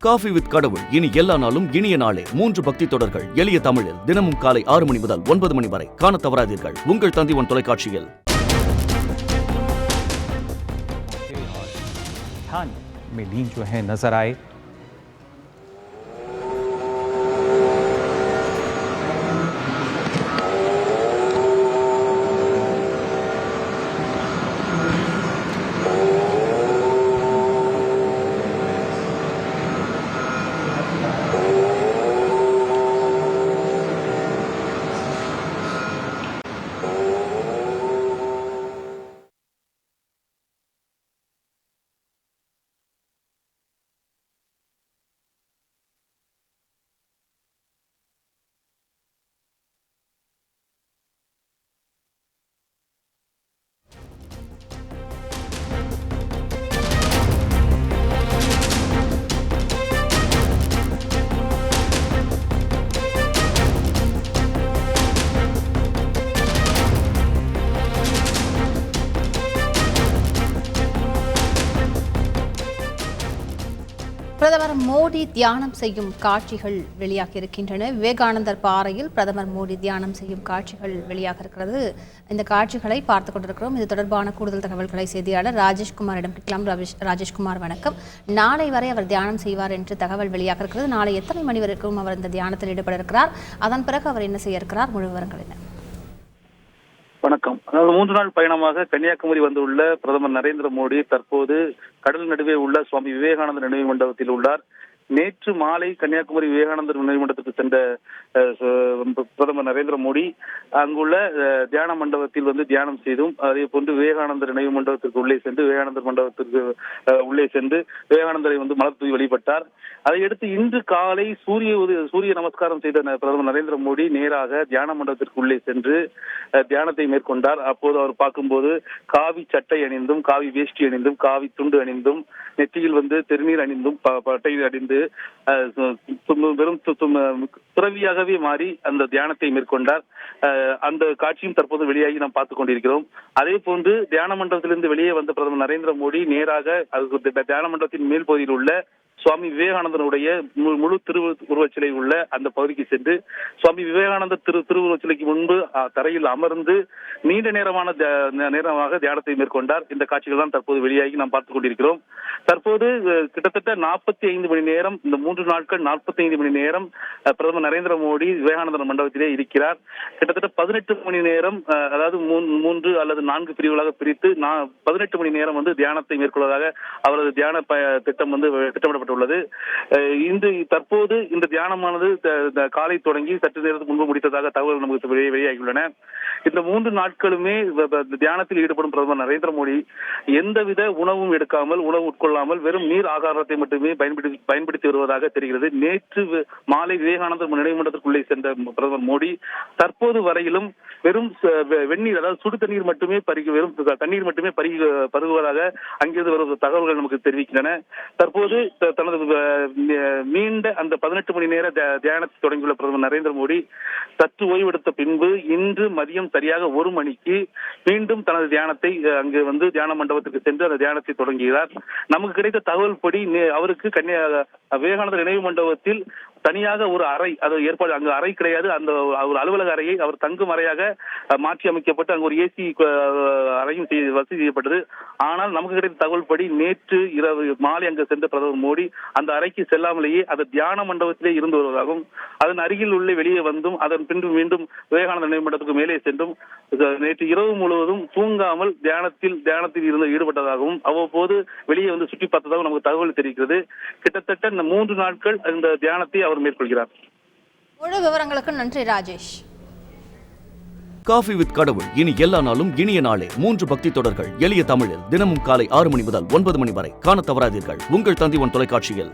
Coffee with கடவுள் இனி எல்லா நாளும் இனிய நாளே 3 பக்தி தொடர்கள் எளிய தமிழில் தினமும் காலை 6 மணி முதல் 9 மணி வரை காண தவறாதீர்கள் உங்கள் தந்திவன் தொலைக்காட்சியில். में लीन जो है नजर आए. பிரதமர் மோடி தியானம் செய்யும் காட்சிகள் வெளியாக இருக்கின்றன. விவேகானந்தர் பாறையில் பிரதமர் மோடி தியானம் செய்யும் காட்சிகள் வெளியாக இருக்கிறது. இந்த காட்சிகளை பார்த்துக் கொண்டிருக்கிறோம். இது தொடர்பான கூடுதல் தகவல்களை செய்தியாளர் ராஜேஷ்குமாரிடம் கேட்கலாம். ராஜேஷ்குமார், வணக்கம். நாளை வரை அவர் தியானம் செய்வார் என்று தகவல் வெளியாக இருக்கிறது. நாளை எத்தனை மணி வரைக்கும் அவர் இந்த தியானத்தில் ஈடுபட இருக்கிறார்? அதன் பிறகு அவர் என்ன செய்ய இருக்கிறார்? முழு விவரங்கள் என்ன? வணக்கம். அதாவது 3 நாள் பயணமாக கன்னியாகுமரி வந்துள்ள பிரதமர் நரேந்திர மோடி தற்போது கடல் நடுவே உள்ள சுவாமி விவேகானந்தர் நினைவு மண்டபத்தில் உள்ளார். நேற்று மாலை கன்னியாகுமரி விவேகானந்தர் நினைவு மண்டபத்துக்கு சென்ற பிரதமர் நரேந்திர மோடி அங்குள்ள தியான மண்டபத்தில் வந்து தியானம் செய்தும், அதே போன்று விவேகானந்தர் நினைவு மண்டபத்திற்கு உள்ளே சென்று விவேகானந்தர் மண்டபத்திற்கு உள்ளே சென்று விவேகானந்தரை வந்து மலர் தூவி வழிபட்டார். அதையடுத்து இன்று காலை சூரிய நமஸ்காரம் செய்த பிரதமர் நரேந்திர மோடி நேராக தியான மண்டபத்திற்கு உள்ளே சென்று தியானத்தை மேற்கொண்டார். அப்போது அவர் பார்க்கும்போது காவி சட்டை அணிந்தும், காவி வேஷ்டி அணிந்தும், காவி துண்டு அணிந்தும், நெற்றியில் வந்து திருநீர் அணிந்தும், பட்டை அணிந்து வெறும் துறவியாகவே மாறி அந்த தியானத்தை மேற்கொண்டார். அந்த காட்சியும் தற்போது வெளியாகி நாம் பார்த்துக் கொண்டிருக்கிறோம். அதே போன்று தியான மண்டபத்திலிருந்து வெளியே வந்த பிரதமர் நரேந்திர மோடி நேராக தியான மண்டபத்தின் மேல் பகுதியில் உள்ள சுவாமி விவேகானந்தனுடைய முழு திருவுருவச் சிலை உள்ள அந்த பகுதிக்கு சென்று சுவாமி விவேகானந்தர் திருவுருவச் சிலைக்கு முன்பு தரையில் அமர்ந்து நீண்ட நேரமாக தியானத்தை மேற்கொண்டார். இந்த காட்சிகள் தான் தற்போது வெளியாகி நாம் பார்த்துக் கொண்டிருக்கிறோம். தற்போது கிட்டத்தட்ட 45 மணி நேரம், இந்த 3 நாட்கள் 45 மணி நேரம் பிரதமர் நரேந்திர மோடி விவேகானந்தர் மண்டபத்திலே இருக்கிறார். கிட்டத்தட்ட 18 மணி நேரம், அதாவது 3 அல்லது 4 பிரிவுகளாக பிரித்து 18 மணி நேரம் வந்து தியானத்தை மேற்கொள்வதாக அவரது தியான திட்டம் வந்து திட்டமிடப்பட்டுள்ளது. தற்போது இந்த தியானமானது காலை தொடங்கி சற்று நேரத்துக்கு முன்பு முடித்ததாக தகவல் நமக்கு வெளியாகியுள்ளன. இந்த 3 நாட்களுமே தியானத்தில் ஈடுபடும் பிரதமர் நரேந்திர மோடி எந்தவித உணவும் எடுக்காமல், உணவு உட்கொள்ளாமல் வெறும் நீர் ஆகாரத்தை மட்டுமே பயன்படுத்தி வருவதாக தெரிகிறது. நேற்று மாலை விவேகானந்தர் நினைவு மண்டபத்திற்குள்ளே சென்ற பிரதமர் மோடி தற்போது வரையிலும் வெறும் வெந்நீர், அதாவது சுடு தண்ணீர் மட்டுமே வெறும் தண்ணீர் மட்டுமே பருகுவதாக அங்கிருந்து வரும் தகவல்கள் நமக்கு தெரிவிக்கின்றன. தற்போது தனது நீண்ட அந்த 18 மணி நேர தியானத்தை தொடங்கியுள்ள பிரதமர் நரேந்திர மோடி சற்று ஓய்வெடுத்த பின்பு இன்று மதியம் சரியாக 1 மணிக்கு மீண்டும் தனது தியானத்தை அங்கு வந்து தியான மண்டபத்துக்கு சென்று அந்த தியானத்தை தொடங்குகிறார். நமக்கு கிடைத்த தகவல் படி அவருக்கு விவேகானந்தர் நினைவு மண்டபத்தில் தனியாக ஒரு அறை, அது ஏற்பாடு, அங்கு அறை கிடையாது, அந்த ஒரு அலுவலக அறையை அவர் தங்கும் அறையாக மாற்றி அமைக்கப்பட்டு அங்கு ஒரு ஏசி அறையும் வசதி செய்யப்பட்டது. ஆனால் நமக்கு கிடைத்த தகவல் படி நேற்று இரவு மாலை அங்கு சென்ற பிரதமர் மோடி அந்த அறைக்கு செல்லாமலேயே அந்த தியான மண்டபத்திலே இருந்து வருவதாகவும், அதன் அருகில் உள்ள வெளியே வந்தும் அதன் பின்பு மீண்டும் விவேகானந்தர் நினைவு மண்டபத்துக்கு மேலே சென்றும் நேற்று இரவு முழுவதும் தூங்காமல் தியானத்தில் இருந்து ஈடுபட்டதாகவும் அவ்வப்போது வெளியே வந்து சுற்றி பார்த்ததாகவும் நமக்கு தகவல் தெரிவிக்கிறது. கிட்டத்தட்ட இந்த 3 நாட்கள் இந்த தியானத்தை அவர் மேற்கொள்கிறார். முழு விவரங்களுக்கு நன்றி ராஜேஷ். காஃபி வித் கடவுள் இனி எல்லா நாளும் இனிய நாளே 3 பக்தி தொடர்கள் எளிய தமிழில் தினமும் காலை 6 மணி முதல் 9 மணி வரை காண தவறாதீர்கள் உங்கள் தந்திவன் தொலைக்காட்சியில்.